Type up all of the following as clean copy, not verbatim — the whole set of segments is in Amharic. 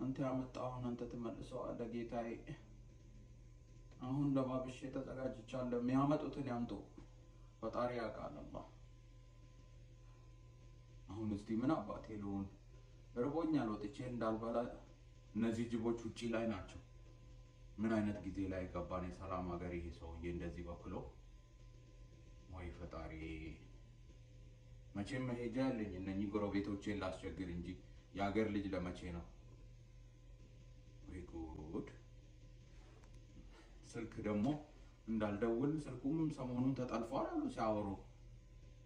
አንተ ያመጣውን አንተ ትመልሰዋለህ ጌታዬ። አሁን ለባብሼ ተዘጋጅቻለሁ። የሚያመጡትን ያምጡ፣ ፈጣሪ ያውቃል። አሁን እስቲ ምን አባቴ ልሁን? እርቦኛል። ወጥቼ እንዳልበላ እነዚህ ጅቦች ውጪ ላይ ናቸው። ምን አይነት ጊዜ ላይ ገባን? የሰላም ሀገር ይሄ ሰውዬ እንደዚህ በክሎ ወይ ፈጣሪ። መቼም መሄጃ ያለኝ እነኚህ ጎረቤቶቼን ላስቸግር እንጂ የሀገር ልጅ ለመቼ ነው? ወይ ጉድ! ስልክ ደግሞ እንዳልደውል ስልኩም ሰሞኑን ተጠልፏል አሉ ሲያወሩ።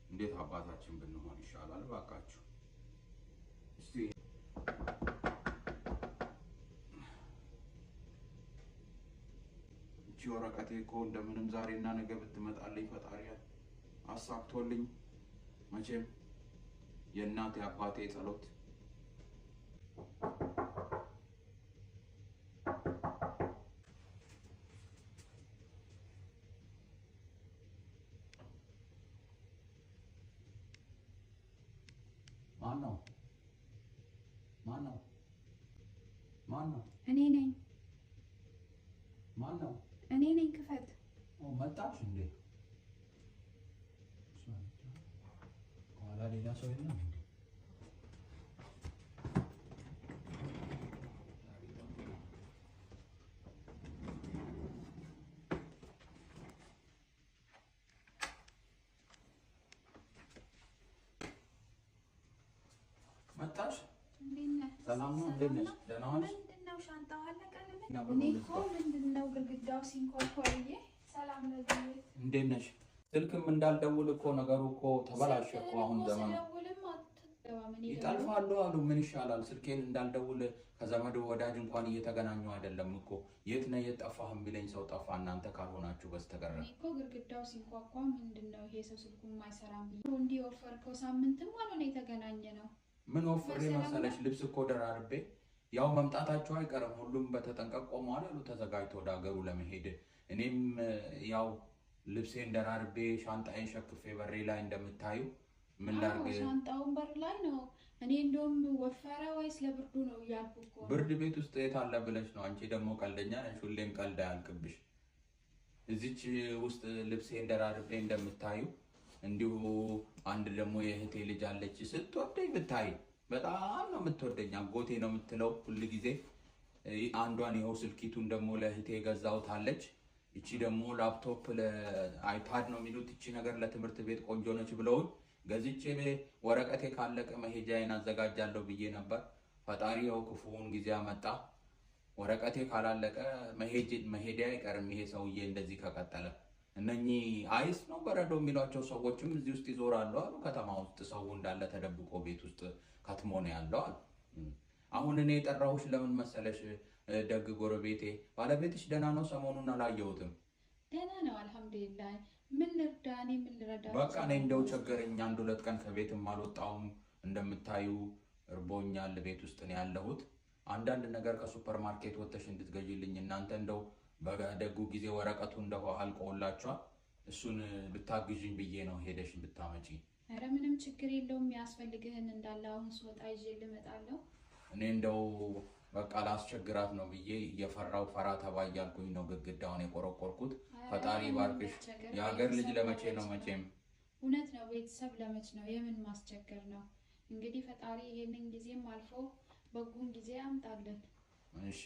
እንዴት አባታችን ብንሆን ይሻላል ባካችሁ። እስቲ እቺ ወረቀቴ እኮ እንደምንም ዛሬና ነገ ብትመጣልኝ ፈጣሪ አሳክቶልኝ መቼም የእናቴ አባቴ ጸሎት ማነው? እኔ ነኝ። ማነው? እኔ ነኝ። ክፈት። መጣች እንዴ? ኋላ ሌላ ሰው የለም እንዴ? መጣች? ሰላም ነው? እንዴት ነሽ? ደህና ነሽ? ምንድነው ሻንጣው አለቀልኝ? እኔ እኮ ምንድነው ግድግዳው ሲንኮርኮርዬ ሰላም ነው። እንዴት ነሽ? ስልክም እንዳልደውል እኮ ነገሩ እኮ ተበላሸ እኮ። አሁን ዘመን ይጠልፋሉ አሉ። ምን ይሻላል? ስልኬን እንዳልደውል ከዘመድ ወዳጅ እንኳን እየተገናኙ አይደለም እኮ። የት ነህ የት ጠፋህ ቢለኝ ሰው ጠፋ እናንተ ካልሆናችሁ በስተቀር። እኔ እኮ ግድግዳው ሲንኳኳ ምንድነው ይሄ ሰው ስልኩን የማይሰራም ብዬ እንዲህ ወፈርከው። ሳምንትም አልሆነ የተገናኘ ነው። ምን ወፍሬ መሰለሽ? ልብስ እኮ ደራርቤ ያው መምጣታቸው አይቀርም። ሁሉም በተጠንቀቅ ቆመዋል አሉ ተዘጋጅቶ ወደ ሀገሩ ለመሄድ። እኔም ያው ልብሴን ደራርቤ ሻንጣዬን ሸክፌ በሬ ላይ እንደምታዩ ምን ላድርግ? ሻንጣውን በር ላይ ነው። እኔ እንደውም ወፈረ ወይስ ለብርዱ ነው እያልኩ እኮ። ብርድ ቤት ውስጥ የት አለ ብለሽ ነው? አንቺ ደግሞ ቀልደኛ ነሽ። ሁሌም ቀልድ አያልቅብሽ። እዚች ውስጥ ልብሴን ደራርቤ እንደምታዩ እንዲሁ አንድ ደግሞ የእህቴ ልጅ አለች። ስትወደኝ ብታይ በጣም ነው የምትወደኝ። አጎቴ ነው የምትለው ሁሉ ጊዜ። አንዷን ይኸው ስልኪቱን ደግሞ ለእህቴ ገዛውታለች። እቺ ደግሞ ላፕቶፕ ለአይፓድ ነው የሚሉት። እቺ ነገር ለትምህርት ቤት ቆንጆ ነች ብለውኝ ገዝቼ ወረቀቴ ካለቀ መሄጃዬን አዘጋጃለሁ ብዬ ነበር። ፈጣሪ ያው ክፉውን ጊዜ አመጣ። ወረቀቴ ካላለቀ መሄጃ አይቀርም። ይሄ ሰውዬ እንደዚህ ከቀጠለ እነኚህ አይስ ነው በረዶ የሚሏቸው ሰዎችም እዚህ ውስጥ ይዞራሉ አሉ። ከተማ ውስጥ ሰው እንዳለ ተደብቆ ቤት ውስጥ ከትሞ ነው ያለው አሉ። አሁን እኔ የጠራሁሽ ለምን መሰለሽ? ደግ ጎረቤቴ ባለቤትሽ ደህና ነው? ሰሞኑን አላየሁትም። ደህና ነው አልሐምዱሊላህ። ምን ልርዳ? እኔ ምን ልረዳ? በቃ እኔ እንደው ቸገረኝ። አንድ ሁለት ቀን ከቤትም አልወጣሁም። እንደምታዩ እርቦኛል። ቤት ውስጥ ነው ያለሁት። አንዳንድ ነገር ከሱፐር ማርኬት ወጥተሽ እንድትገዢልኝ እናንተ እንደው በደጉ ጊዜ ወረቀቱ እንደው አልቆላችኋል። እሱን ብታግዥኝ ብዬ ነው ሄደሽ ብታመጪ። ኧረ ምንም ችግር የለውም። ያስፈልግህን እንዳለ አሁን ስወጣ ይዤ ልመጣለሁ። እኔ እንደው በቃ ላስቸግራት ነው ብዬ እየፈራው ፈራ ተባ እያልኩኝ ነው ግድግዳውን የቆረቆርኩት። ፈጣሪ ባርክሽ። የሀገር ልጅ ለመቼ ነው? መቼም እውነት ነው። ቤተሰብ ለመቼ ነው? የምን ማስቸገር ነው? እንግዲህ ፈጣሪ ይሄንን ጊዜም አልፎ በጉን ጊዜ ያምጣልን። እሺ